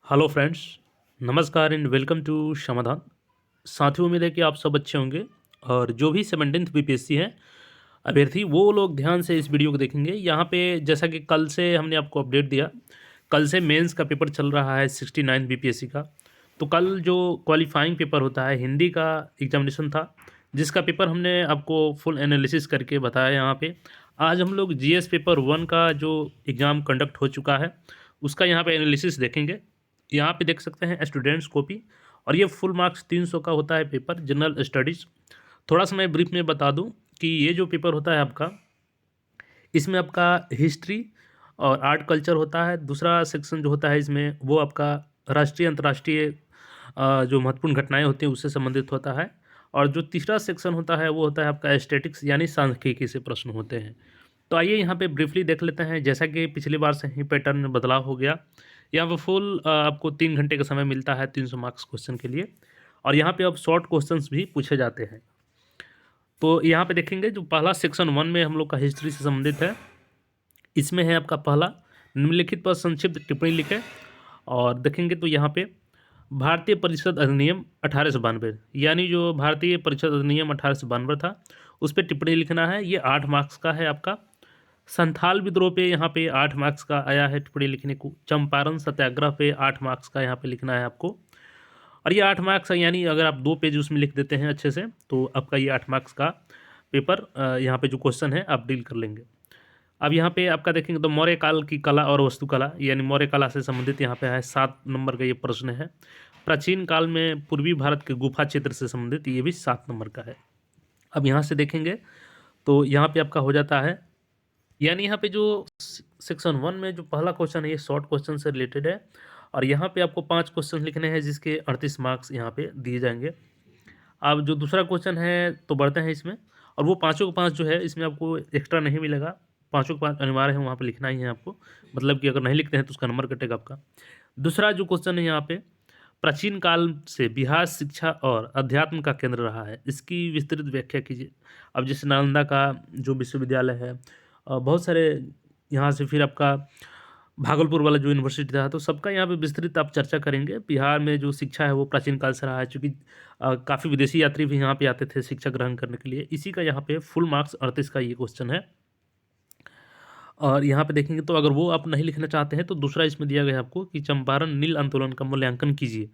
Hello friends, नमस्कार and welcome to समाधान। साथियों, उम्मीद है कि आप सब अच्छे होंगे और जो भी 17th बीपीएससी हैं अभ्यर्थी वो लोग ध्यान से इस वीडियो को देखेंगे। यहाँ पे जैसा कि कल से हमने आपको अपडेट दिया, कल से मेंस का पेपर चल रहा है 69 बीपीएससी का। तो कल जो क्वालिफाइंग पेपर होता है हिंदी का एग्जामिनेशन था, जिसका पेपर हमने आपको फुल एनालिसिस करके बताया यहाँ पे। आज हम लोग जीएस पेपर 1 का जो एग्ज़ाम कंडक्ट हो चुका है उसका यहाँ पे एनालिसिस देखेंगे। यहाँ पे देख सकते हैं स्टूडेंट्स कॉपी, और ये फुल मार्क्स 300 का होता है पेपर जनरल स्टडीज़। थोड़ा सा मैं ब्रीफ में बता दूं कि ये जो पेपर होता है आपका, इसमें आपका हिस्ट्री और आर्ट कल्चर होता है। दूसरा सेक्शन जो होता है इसमें वो आपका राष्ट्रीय अंतर्राष्ट्रीय जो महत्वपूर्ण घटनाएं होती हैं उससे संबंधित होता है। और जो तीसरा सेक्शन होता है वो होता है आपका एस्थेटिक्स यानी सांख्यिकी से प्रश्न होते हैं। तो आइए यहाँ पे ब्रीफली देख लेते हैं। जैसा कि पिछली बार से ही पैटर्न में बदलाव हो गया। यहाँ पे फुल आपको 3 घंटे का समय मिलता है 300 मार्क्स क्वेश्चन के लिए, और यहाँ पे अब शॉर्ट क्वेश्चंस भी पूछे जाते हैं। तो यहाँ पे देखेंगे जो पहला सेक्शन 1 में हम लोग का हिस्ट्री से संबंधित है। इसमें है आपका पहला, निम्नलिखित पर संक्षिप्त टिप्पणी लिखें। और देखेंगे तो यहाँ पे भारतीय परिषद अधिनियम 1892, यानी जो भारतीय परिषद अधिनियम 1892 था उस पर टिप्पणी लिखना है। ये 8 मार्क्स का है आपका। संथाल विद्रोह पे यहाँ पे 8 मार्क्स का आया है टिप्पणी लिखने को। चंपारण सत्याग्रह पे 8 मार्क्स का यहाँ पे लिखना है आपको। और ये 8 मार्क्स है, यानी अगर आप 2 पेज उसमें लिख देते हैं अच्छे से तो आपका ये 8 मार्क्स का पेपर यहाँ पे जो क्वेश्चन है आप डील कर लेंगे। अब यहाँ पे आपका देखेंगे तो मौर्य काल की कला और वास्तुकला, यानी मौर्य कला से संबंधित यहाँ पे है 7 नंबर का ये प्रश्न है। प्राचीन काल में पूर्वी भारत के गुफा क्षेत्र से संबंधित, ये भी 7 नंबर का है। अब यहाँ से देखेंगे तो यहाँ पे आपका हो जाता है, यानी यहाँ पे जो सेक्शन 1 में जो पहला क्वेश्चन है ये शॉर्ट क्वेश्चन से रिलेटेड है, और यहाँ पे आपको 5 क्वेश्चन लिखने हैं जिसके 38 मार्क्स यहाँ पे दिए जाएंगे। अब जो दूसरा क्वेश्चन है तो बढ़ते हैं इसमें, और वो पाँचों के पाँच जो है इसमें आपको एक्स्ट्रा नहीं मिलेगा। पाँचों के पाँच अनिवार्य है, वहाँ पे लिखना ही है आपको। मतलब कि अगर नहीं लिखते हैं तो उसका नंबर कटेगा आपका। दूसरा जो क्वेश्चन है यहाँ पे, प्राचीन काल से बिहार शिक्षा और अध्यात्म का केंद्र रहा है, इसकी विस्तृत व्याख्या कीजिए। अब जैसे नालंदा का जो विश्वविद्यालय है, बहुत सारे यहाँ से, फिर आपका भागलपुर वाला जो यूनिवर्सिटी था, तो सबका यहाँ पे विस्तृत आप चर्चा करेंगे। बिहार में जो शिक्षा है वो प्राचीन काल से रहा है, चूँकि काफ़ी विदेशी यात्री भी यहाँ पे आते थे शिक्षा ग्रहण करने के लिए। इसी का यहाँ पे फुल मार्क्स 38 का ये क्वेश्चन है। और यहाँ पे देखेंगे तो अगर वो आप नहीं लिखना चाहते हैं तो दूसरा इसमें दिया गया है आपको कि चंपारण नील आंदोलन का मूल्यांकन कीजिए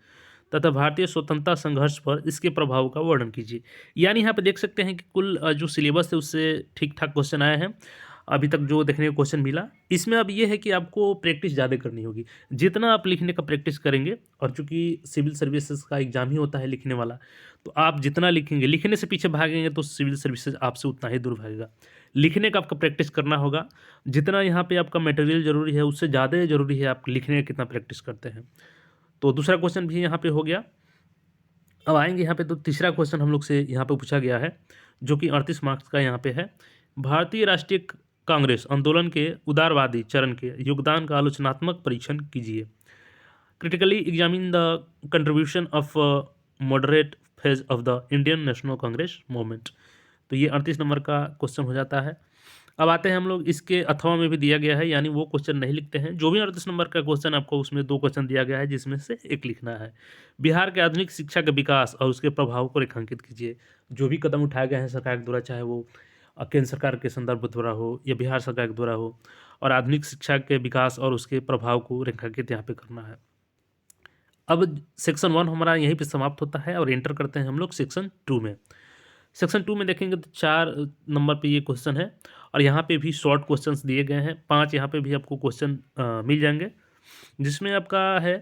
तथा भारतीय स्वतंत्रता संघर्ष पर इसके प्रभाव का वर्णन कीजिए। यानी यहाँ पे देख सकते हैं कि कुल जो सिलेबस है उससे ठीक ठाक क्वेश्चन आए हैं अभी तक जो देखने को क्वेश्चन मिला। इसमें अब ये है कि आपको प्रैक्टिस ज़्यादा करनी होगी। जितना आप लिखने का प्रैक्टिस करेंगे, और चूंकि सिविल सर्विसेज का एग्जाम ही होता है लिखने वाला, तो आप जितना लिखेंगे, लिखने से पीछे भागेंगे तो सिविल सर्विसेज आपसे उतना ही दूर भागेगा। लिखने का आपका प्रैक्टिस करना होगा। जितना यहाँ पे आपका मटेरियल ज़रूरी है उससे ज़्यादा ज़रूरी है आप लिखने का कितना प्रैक्टिस करते हैं। तो दूसरा क्वेश्चन भी यहाँ पे हो गया। अब आएंगे यहाँ पे तो तीसरा क्वेश्चन हम लोग से यहाँ पे पूछा गया है, जो कि 38 मार्क्स का यहाँ पे है। भारतीय राष्ट्रीय कांग्रेस आंदोलन के उदारवादी चरण के योगदान का आलोचनात्मक परीक्षण कीजिए। Critically examine the contribution of moderate phase of the Indian national Congress movement. तो ये 38 नंबर का क्वेश्चन हो जाता है। अब आते हैं हम लोग इसके अथवा में भी दिया गया है, यानी वो क्वेश्चन नहीं लिखते हैं। जो भी 38 नंबर का क्वेश्चन आपको उसमें 2 क्वेश्चन दिया गया है जिसमें से एक लिखना है। बिहार के आधुनिक शिक्षा का विकास और उसके प्रभाव को रेखांकित कीजिए। जो भी कदम उठाए गए हैं सरकार के द्वारा, चाहे वो केंद्र सरकार के संदर्भ द्वारा हो या बिहार सरकार के द्वारा हो, और आधुनिक शिक्षा के विकास और उसके प्रभाव को रेखांकित यहाँ पे करना है। अब सेक्शन 1 हमारा यहीं पे समाप्त होता है और एंटर करते हैं हम लोग सेक्शन 2 में। सेक्शन 2 में देखेंगे तो 4 नंबर पे ये क्वेश्चन है, और यहाँ पे भी शॉर्ट क्वेश्चंस दिए गए हैं। 5 यहाँ पे भी आपको क्वेश्चन मिल जाएंगे, जिसमें आपका है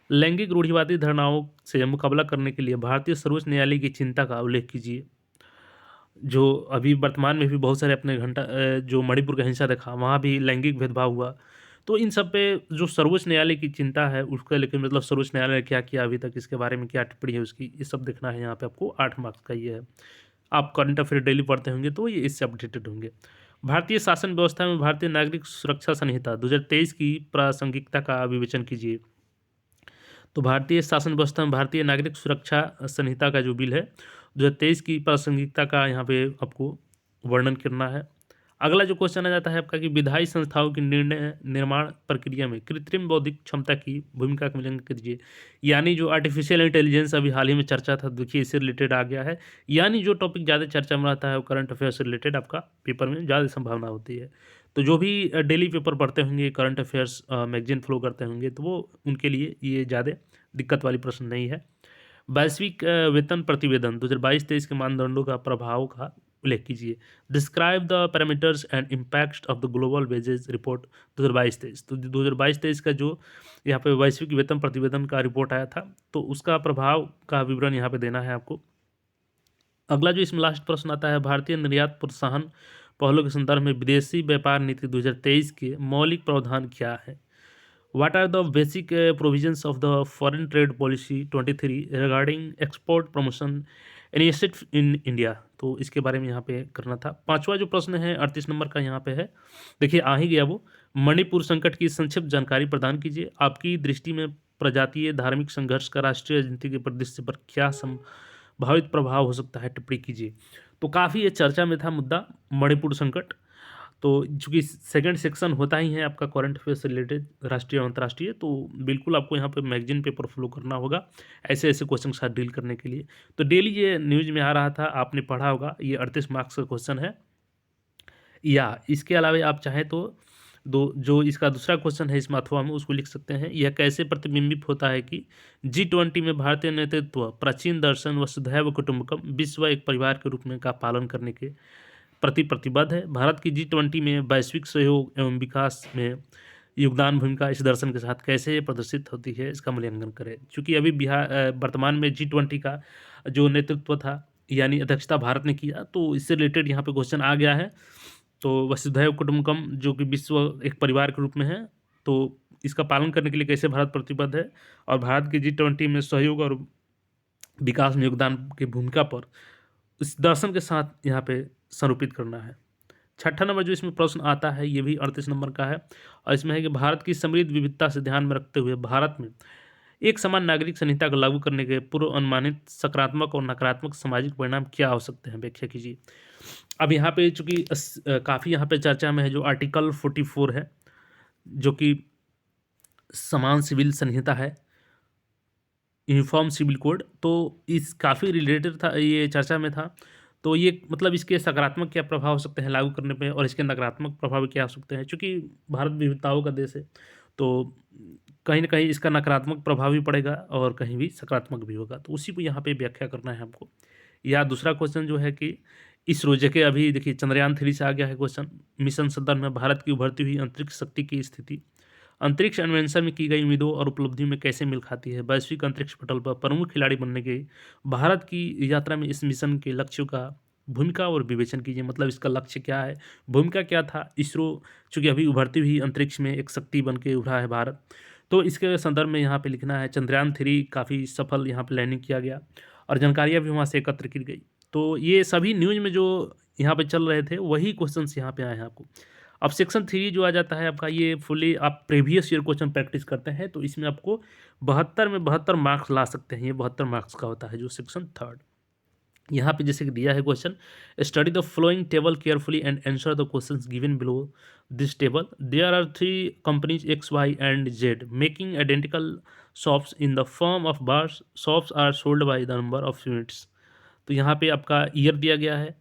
लैंगिक रूढ़िवादी धारणाओं से मुकाबला करने के लिए भारतीय सर्वोच्च न्यायालय की चिंता का उल्लेख कीजिए। जो अभी वर्तमान में भी बहुत सारे अपने जो मणिपुर का हिंसा देखा, वहाँ भी लैंगिक भेदभाव हुआ। तो इन सब पे जो सर्वोच्च न्यायालय की चिंता है उसका, लेकिन मतलब सर्वोच्च न्यायालय ने क्या किया अभी तक, इसके बारे में क्या टिप्पणी है उसकी, ये सब देखना है। यहाँ पे आपको 8 मार्क्स का ये है। आप करंट अफेयर डेली पढ़ते होंगे तो ये इससे अपडेटेड होंगे। भारतीय शासन व्यवस्था में भारतीय नागरिक सुरक्षा संहिता 2023 की प्रासंगिकता का विवेचन कीजिए। तो भारतीय शासन व्यवस्था में भारतीय नागरिक सुरक्षा संहिता का जो बिल है 2023 की प्रासंगिकता का यहाँ पे आपको वर्णन करना है। अगला जो क्वेश्चन आ जाता है आपका कि विधायी संस्थाओं की निर्णय निर्माण प्रक्रिया में कृत्रिम बौद्धिक क्षमता की भूमिका का मूल्यांकन कीजिए। यानी जो आर्टिफिशियल इंटेलिजेंस अभी हाल ही में चर्चा था, देखिए इससे रिलेटेड आ गया है। यानी जो टॉपिक ज़्यादा चर्चा में रहता है वो करंट अफेयर से रिलेटेड आपका पेपर में ज़्यादा संभावना होती है। तो जो भी डेली पेपर पढ़ते होंगे, करंट अफेयर्स मैगजीन फॉलो करते होंगे, तो वो उनके लिए ये ज़्यादा दिक्कत वाली प्रश्न नहीं है। वैश्विक वेतन प्रतिवेदन 2022-23 के मानदंडों का प्रभाव का उल्लेख कीजिए। Describe the parameters and impact of the global wages report 2022-23। तो 2022-23 का जो यहाँ पे वैश्विक वेतन प्रतिवेदन का रिपोर्ट आया था, तो उसका प्रभाव का विवरण यहाँ पे देना है आपको। अगला जो इसमें लास्ट प्रश्न आता है, भारतीय निर्यात प्रोत्साहन पहलों के संदर्भ में विदेशी व्यापार नीति 2023 के मौलिक प्रावधान क्या है? What are the basic provisions of the foreign trade policy 23 regarding export promotion initiative in India? तो इसके बारे में यहाँ पे करना था। पांचवा जो प्रश्न है 38 नंबर का यहाँ पे है, देखिए आ ही गया वो। मणिपुर संकट की संक्षिप्त जानकारी प्रदान कीजिए। आपकी दृष्टि में प्रजातीय धार्मिक संघर्ष का राष्ट्रीय राजनीति के परिदृश्य पर क्या संभावित प्रभाव हो सकता है, टिप्पणी कीजिए। तो काफ़ी ये चर्चा में था मुद्दा मणिपुर संकट। तो चूँकि सेकंड सेक्शन होता ही है आपका करंट अफेयर से रिलेटेड राष्ट्रीय और अंतर्राष्ट्रीय, तो बिल्कुल आपको यहाँ पे मैगजीन पेपर फॉलो करना होगा ऐसे ऐसे क्वेश्चन के साथ डील करने के लिए। तो डेली ये न्यूज़ में आ रहा था, आपने पढ़ा होगा, ये 38 मार्क्स का क्वेश्चन है। या इसके अलावा आप चाहें तो दो जो इसका दूसरा क्वेश्चन है इसमें अथवा में, उसको लिख सकते हैं। यह कैसे प्रतिबिंबित होता है कि G20 में भारतीय नेतृत्व प्राचीन दर्शन वसुधैव कुटुंबकम विश्व एक परिवार के रूप में का पालन करने के प्रति प्रतिबद्ध है। भारत की G20 में वैश्विक सहयोग एवं विकास में योगदान भूमिका इस दर्शन के साथ कैसे प्रदर्शित होती है, इसका मूल्यांकन करें। चूँकि अभी वर्तमान में G20 का जो नेतृत्व था यानी अध्यक्षता भारत ने किया, तो इससे रिलेटेड यहाँ पे क्वेश्चन आ गया है। तो वसुधैव कुटुंबकम जो कि विश्व एक परिवार के रूप में है, तो इसका पालन करने के लिए कैसे भारत प्रतिबद्ध है, और भारत की G20 में सहयोग और विकास में योगदान की भूमिका पर इस दर्शन के साथ यहाँ पे संरूपित करना है। छठा नंबर जो इसमें प्रश्न आता है, ये भी 38 नंबर का है, और इसमें है कि भारत की समृद्ध विविधता से ध्यान में रखते हुए भारत में एक समान नागरिक संहिता को लागू करने के पूर्व अनुमानित सकारात्मक और नकारात्मक सामाजिक परिणाम क्या हो सकते हैं, व्याख्या कीजिए। अब यहाँ पे चूँकि काफ़ी यहाँ पे चर्चा में है जो आर्टिकल 44 है, जो कि समान सिविल संहिता है, यूनिफॉर्म सिविल कोड, तो इस काफ़ी रिलेटेड था, ये चर्चा में था। तो ये मतलब इसके सकारात्मक क्या प्रभाव हो सकते हैं लागू करने पे, और इसके नकारात्मक प्रभाव क्या हो सकते हैं। चूँकि भारत विविधताओं का देश है, तो कहीं न कहीं इसका नकारात्मक प्रभाव भी पड़ेगा और कहीं भी सकारात्मक भी होगा, तो उसी को यहाँ पे व्याख्या करना है हमको। या दूसरा क्वेश्चन जो है कि इसरो जैसे अभी देखिए चंद्रयान 3 से आ गया है क्वेश्चन, मिशन संदर्भ में भारत की उभरती हुई अंतरिक्ष शक्ति की स्थिति अंतरिक्ष अन्वेषण में की गई उम्मीदों और उपलब्धियों में कैसे मेल खाती है। वैश्विक अंतरिक्ष पटल पर प्रमुख खिलाड़ी बनने के भारत की यात्रा में इस मिशन के लक्ष्यों का भूमिका और विवेचन कीजिए। मतलब इसका लक्ष्य क्या है, भूमिका क्या था। इसरो चूँकि अभी उभरती हुई अंतरिक्ष में एक शक्ति बन के उभरा है भारत, तो इसके संदर्भ में यहाँ पे लिखना है। चंद्रयान 3 काफ़ी सफल यहाँ पे लैंडिंग किया गया और जानकारियाँ भी वहाँ से एकत्र की गई। तो ये सभी न्यूज़ में जो यहाँ पे चल रहे थे वही क्वेश्चंस यहाँ पे आए हैं आपको। अब सेक्शन 3 जो आ जाता है आपका, ये फुली आप प्रीवियस ईयर क्वेश्चन प्रैक्टिस करते हैं, तो इसमें आपको 72 में 72 मार्क्स ला सकते हैं। ये 72 मार्क्स का होता है जो सेक्शन 3। यहाँ पे जैसे कि दिया है question, study the following table carefully and answer the questions given below this table. There are 3 companies X, Y and Z making identical shops in the form of bars. Shops are sold by the number of units. तो यहाँ पे आपका year दिया गया है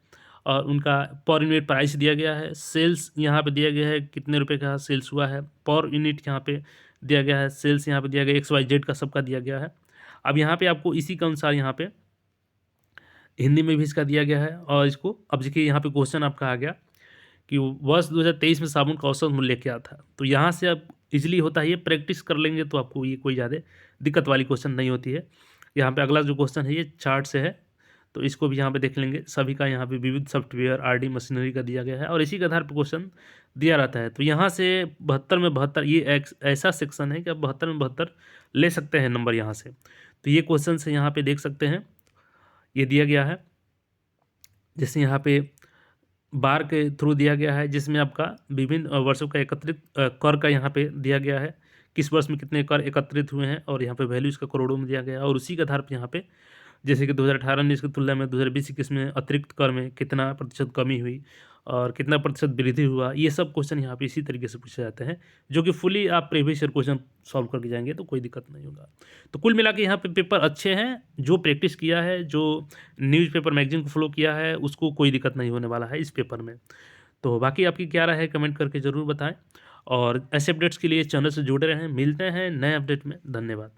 और उनका per unit price दिया गया है। सेल्स यहाँ पे दिया गया है, कितने रुपए का सेल्स हुआ है। पर यूनिट यहाँ पे दिया गया है, सेल्स यहाँ पे दिया गया, X, Y, Z का सबका दिया गया है। अब यहाँ पे आपको इसी के अनुसार यहाँ पे हिंदी में भी इसका दिया गया है। और इसको अब देखिए यहाँ पे क्वेश्चन आपका आ गया कि वर्ष 2023 में साबुन का औसत मूल्य क्या था। तो यहाँ से आप इजीली होता है, ये प्रैक्टिस कर लेंगे तो आपको ये कोई ज़्यादा दिक्कत वाली क्वेश्चन नहीं होती है। यहाँ पे अगला जो क्वेश्चन है ये चार्ट से है, तो इसको भी यहाँ पे देख लेंगे। सभी का यहाँ पे विविध सॉफ्टवेयर RD मशीनरी का दिया गया है और इसी के आधार पर क्वेश्चन दिया रहता है। तो यहाँ से 72 में 72 ये ऐसा सेक्शन है कि आप 72 में 72 ले सकते हैं नंबर यहाँ से। तो ये क्वेश्चन से यहाँ पे देख सकते हैं, ये दिया गया है। जैसे यहाँ पे बार के थ्रू दिया गया है, जिसमें आपका विभिन्न वर्षों का एकत्रित कर का यहाँ पे दिया गया है, किस वर्ष में कितने कर एकत्रित हुए हैं, और यहाँ पे वैल्यू इसका करोड़ों में दिया गया है। और उसी के आधार पर यहाँ पे जैसे कि 2018-19 की तुलना में 2020-21 में अतिरिक्त कर में कितना प्रतिशत कमी हुई और कितना प्रतिशत वृद्धि हुआ, ये सब क्वेश्चन यहाँ पे इसी तरीके से पूछे जाते हैं, जो कि फुली आप प्रीवियस ईयर क्वेश्चन सॉल्व करके जाएंगे तो कोई दिक्कत नहीं होगा। तो कुल मिला के यहाँ पे पेपर अच्छे हैं, जो प्रैक्टिस किया है, जो न्यूज़पेपर मैगजीन को फॉलो किया है, उसको कोई दिक्कत नहीं होने वाला है इस पेपर में। तो बाकी आपकी क्या राय है कमेंट करके ज़रूर बताएं और ऐसे अपडेट्स के लिए चैनल से जुड़े रहें। मिलते हैं नए अपडेट में। धन्यवाद।